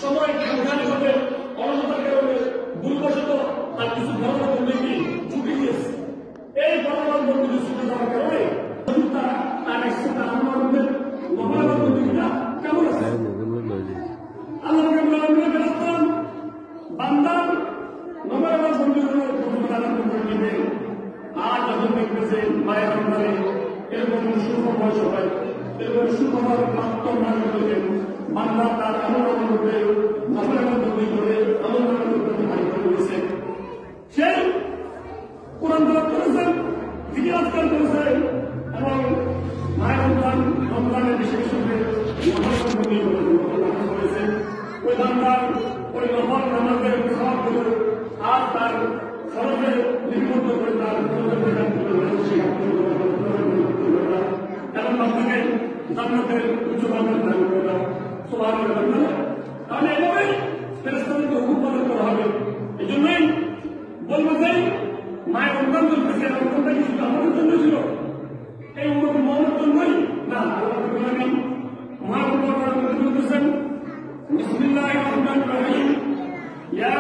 সময় খানখানি হবে, অলসতার কারণে ভুলবশত তার কিছু ঘটনা বললে কি ছুটি দিয়েছে। এই ঘটনার বন্ধুকে ছুটে যাওয়ার কারণে তার একসাথে আমার মহানগর বন্ধুটা কেমন আছে? আল্লাহ বেরাস্তান বান্দার নবরাবার বন্ধুগুলোর প্রতিপালন করে নেবেন। আর যখন দেখতেছেন মায়ের রমজানে এরকম সুখবর সবাই এরকম সুখবর প্রাপ্ত মান করবেন, বান্দা তার আমল করবে, নবরাবার বন্ধু করে আমল প্রতিপালিত করেছেন। সেই কোরআন তেলাওয়াত করেছেন, জিকির আজকার করেছেন এবং মায়ের রমজানের বিশেষ করে নবরাবার বন্ধু করেছেন। ওই বান্দার ওই নফল নামাজের সওয়াবগুলো আর তার ফরজে লিপিবদ্ধ করে তার এবং আপনাকে জান্নাতের উচ্চ মানের দান করে দাও। সুবহানাল্লাহ। তাহলে এভাবেই ফেরেশতাদেরকে হুকুম পালন করা হবে। এই জন্যই বলবো যে মায়ের রমজান চলতেছে, রমজানটা কি শুধু আমাদের জন্য ছিল? এই উম্মত মুহাম্মদের জন্যই না, আল্লাহ রাব্বুল আলামিন মহান কোরআনে বলতেছেন, বিসমিল্লাহির রহমানির রহিম, ইয়া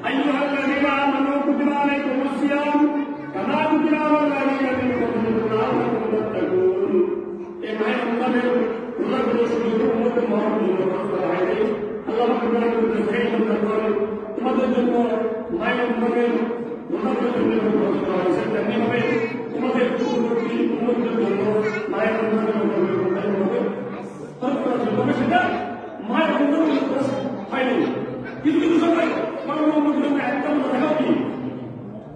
আইয়ুহাল্লাযীনা আমানু কুতিবা আলাইকুমুস সিয়াম কামা কুতিবা আলাল্লাযীনা মিন ক্বাবলিকুম লাআল্লাকুম তাত্তাকুন। এই মাহে রমজানের রোজাগুলো শুধু উম্মত মুহাম্মদের জন্য করা হয়নি। আল্লাহ রাব্বুল আলামিন বলেন, তোমাদের জন্য মাহে রমজানের রোজাগুলোর জন্য করা হয়েছে, তেমনিভাবে তোমাদের পূর্ববর্তী উম্মতের জন্য মাহে রমজানের রোজাগুলো করা হবে। তবে সেটা মায়ের রমজান হয়নি। কিছু কিছু সময় কোনো উম্মতের জন্য একটা রোজা দেখাও কি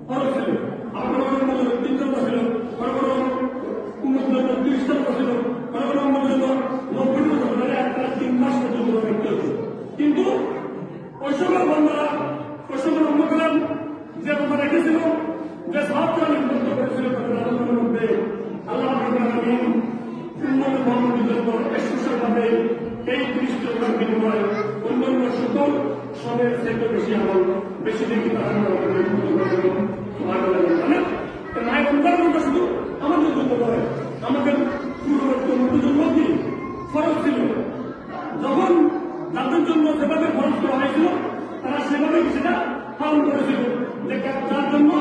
খরচ ছিল, আবার কোনো উম্মতের জন্য 3টা রোজা ছিল, কোনো কোনো উম্মতের জন্য 30টা রোজা ছিল, কোনো কোনো উম্মতের জন্য 90টা রোজা ছিল, একটা 3 মাস পর্যন্ত রোজা রাখতে হতো। কিন্তু ওই সকল বন্ধুরা, ওই সকল উম্মতেরা যে রোজা রেখেছিল, যে সওয়াবটা লিপিবদ্ধ করেছিল তাদের আলোচনার মধ্যে আল্লাহ রাব্বুল আলামিন উম্মত মুহাম্মদের জন্য স্পেশালভাবে এই 30টা রোজার বিনিময়ে অন্যান্য সকল সময়ের থেকে বেশি আমল বেশি দেখি তারা মায়ের রমজান রোজা শুধু আমাদের জন্য নয়, আমাদের পূর্ববর্তী উম্মতের জন্য কি ফরজ ছিল। যখন তাদের জন্য যেভাবে ফরজ করা হয়েছিল তারা সেভাবে সেটা পালন করেছিল, যে যার জন্য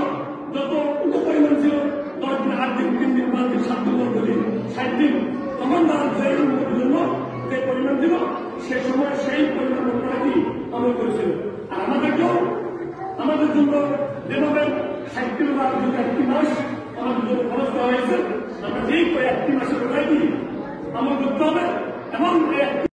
যত উপপরিমাণ ছিল 10 দিন 8 দিন 3 দিন 5 দিন 7 দিন 10 দিন 60 দিন, তখন তারা যে উম্মতের জন্য যে পরিমাণ ছিল সে সময় সেই পরিমাণ তারা কি আমল করেছিল। আর আমাদের জন্য যেভাবে 60 দিন বা 1 মাস আমাদের জন্য খরচ করা হয়েছে, আমরা যেই 1 মাসের কোথায় কি আমল করতে হবে এবং